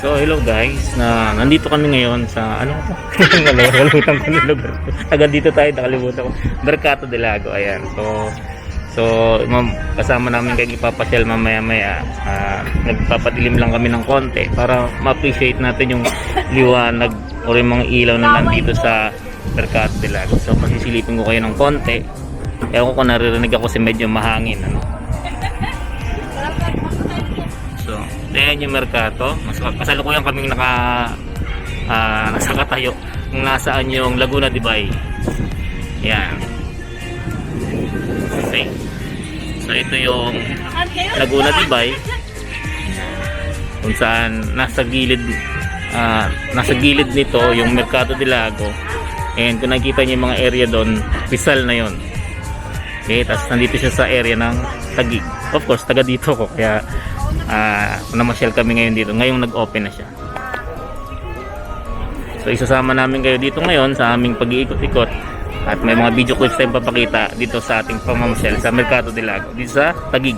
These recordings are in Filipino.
So hello guys, nandito kami ngayon sa ano to? Nakalimutan ko yung lugar. Agad dito tayo, nakalimutan ko. Mercato del Lago, ayan. So kasama namin kayo ipapasyal mamaya-maya. Nagpapadilim lang kami ng konti para ma-appreciate natin yung liwanag o yung mga ilaw na nandito sa Mercato del Lago. So pasisilipin ko kayo ng konti. Ewan ko kung naririnig ako kasi medyo mahangin, ano. Ayan yung Mercato. Kasalukuyan kaming nakatayo kung nasaan yung Laguna de Bay. Ayan. Okay. So ito yung Laguna de Bay, kung saan nasa gilid nito yung Mercato del Lago. And kung nakikita niyo yung mga area doon, Rizal na yon. Okay, tapos nandito siya sa area ng Taguig. Of course, taga dito ko, kaya namasyal kami ngayon dito. Ngayong nag-open na siya. So isasama namin kayo dito ngayon sa aming pag-iikot-ikot. At may mga video clips tayong papakita dito sa ating pamamasyal sa Mercato del Lago, dito sa Taguig.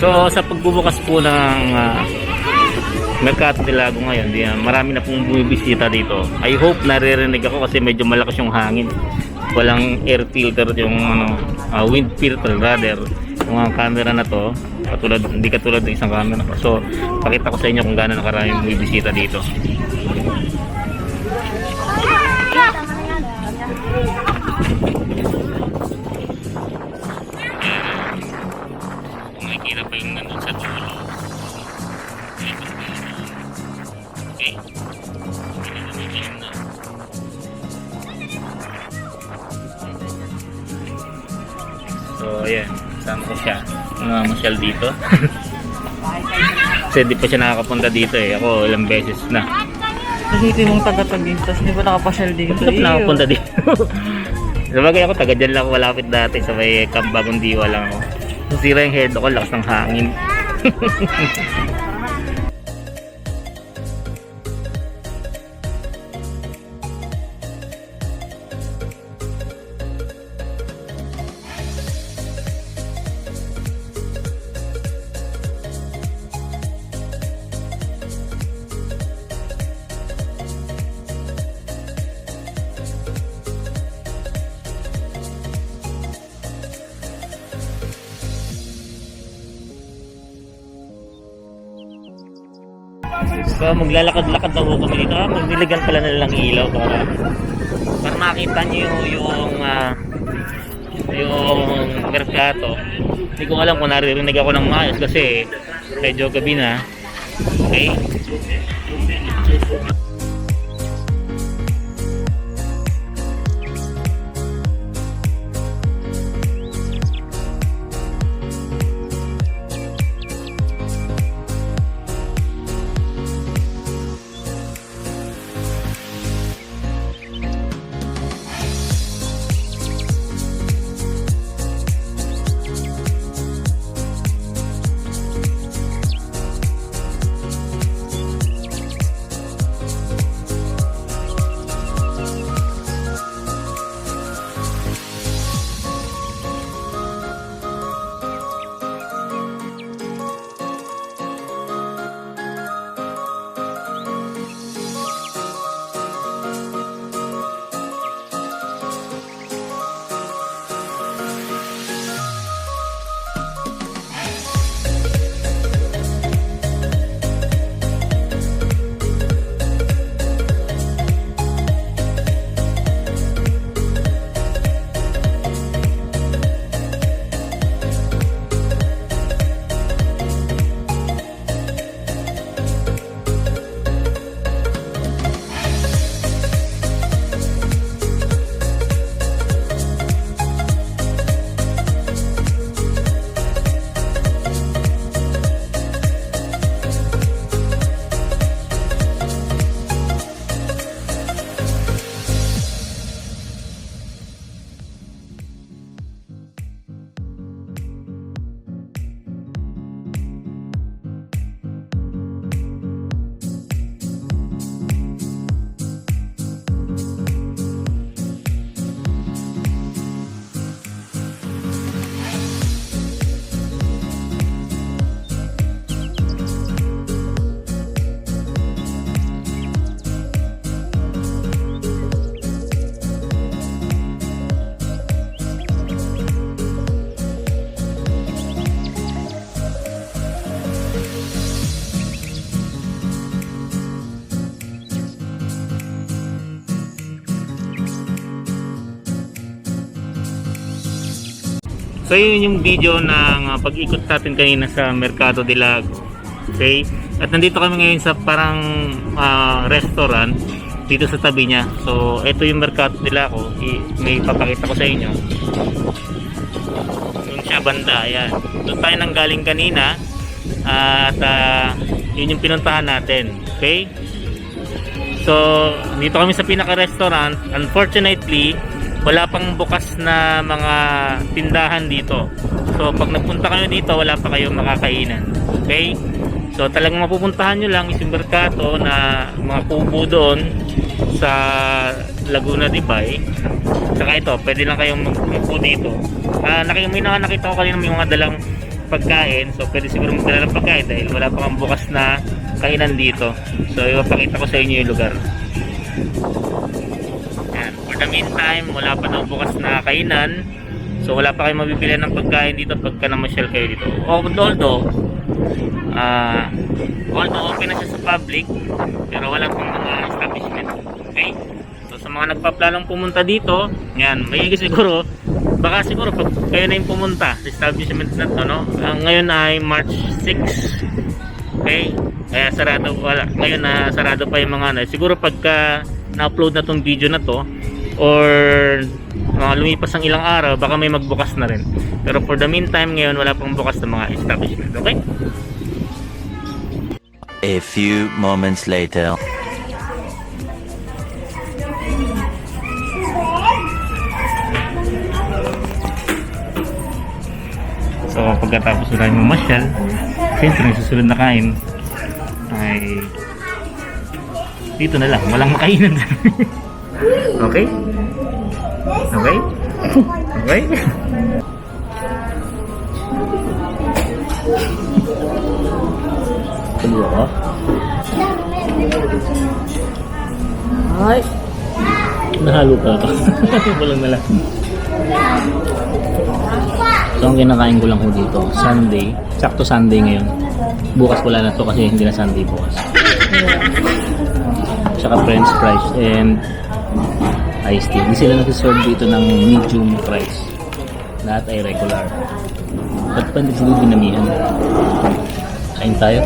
So sa pagbubukas po ng Mercato del Lago ngayon, marami na pong bumibisita dito. I hope naririnig ako kasi medyo malakas yung hangin. Walang air filter, yung wind filter rather. Yung camera na to, hindi katulad ng isang camera. So pakita ko sa inyo kung gaano nakaraming bumibisita dito. Nakikita pa yung nandun sa dulo. Okay. So ayan, sama ko siya. Masyal dito. Kasi di pa siya nakakapunta dito eh. Ako ilang beses na. Kasi ito yung taga-Taguig, tapos di ba nakapasyal dito? Hindi pa nakapunta dito. Sabagay ako, taga dyan lang ako, malapit dati sa may Camp Bagong Diwa lang ako. Sira yung head ako, lakas ng hangin. So maglalakad-lakad na ho kami dito. Magniligan pala na lang ilaw para makita niyo yung Mercato. Hindi ko alam kung naririnig ako ng maayos kasi medyo gabi na. Okay. So yun yung video ng pag-ikot natin kanina sa Mercado de Lago. Okay? At nandito kami ngayon sa parang restaurant dito sa tabi niya. So ito yung Mercado de Lago. May papakita ko sa inyo. Doon siya banda, ayan. Doon tayo nanggaling kanina. At yun yung pinuntahan natin. Okay? So dito kami sa pinaka-restaurant. Unfortunately, wala pang bukas na mga tindahan dito. So pag nagpunta kayo dito, wala pa kayong makakainan. Okay? So talagang mapupuntahan nyo lang is yung Mercado na mga kubo doon sa Laguna de Bay. Saka ito, pwede lang kayong magpupo dito. May nakita ko kanina may mga dalang pagkain. So pwede siguro magdala ng pagkain dahil wala pa kang bukas na kainan dito. So ipapakita ko sa inyo yung lugar. For the meantime, wala pa daw bukas na kainan. So wala pa kayong mabibili ng pagkain dito pagka namasyal kayo dito. Although open na siya sa public, pero wala pang mga establishment. Okay? So sa mga nagpaplanong pumunta dito, yan, may siguro, baka siguro pag kayo na yung pumunta sa establishment na to, no? Ngayon ay March 6. Okay? Kaya sarado wala. Ngayon na sarado pa yung mga siguro pagka na-upload na tong video na to or lumipas ang ilang araw, baka may magbukas na rin. Pero for the meantime, ngayon wala pang bukas na mga establishment. Okay? A few moments later. So pagkatapos na tayo mamasyal, siyempre yung susunod na kain ay dito na lang, walang makainan. Okay? Okay? Okay? Ano? Ay! Nahalo ka pa. Walang nala. So ang kinakain ko lang ko dito, Sunday. Sakto Sunday ngayon. Bukas wala na to kasi hindi na Sunday bukas. Tsaka french fries and iced tea. Hindi sila nag-serve dito ng medium fries. Lahat ay regular. Ba't pa hindi sila dinamihan? Kain tayo.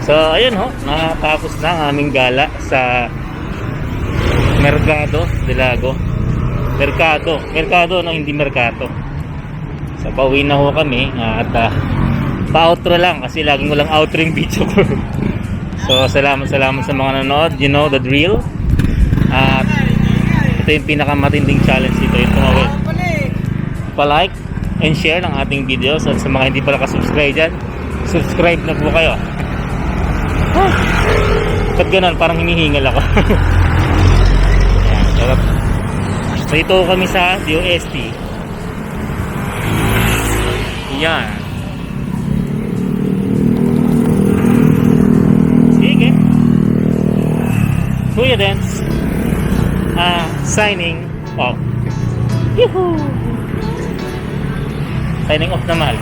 So ayun ho, nakatapos na ang aming gala sa Mercado de Lago. Mercado no, hindi Mercato. So pauwi na ho kami at pa-outro lang kasi laging walang outro yung video ko. So salamat sa mga nanonood, you know the drill. At ito yung pinakamatinding challenge dito, yung tumawid. Pa-like and share ng ating videos at sa mga hindi pa nakasubscribe dyan, subscribe na po kayo. Ba't ganun? Parang hinihingal ako. Ayan, so ito kami sa DOST. Yan. Sige. Kuya Dance. Signing off. Yuhuu! Signing off naman.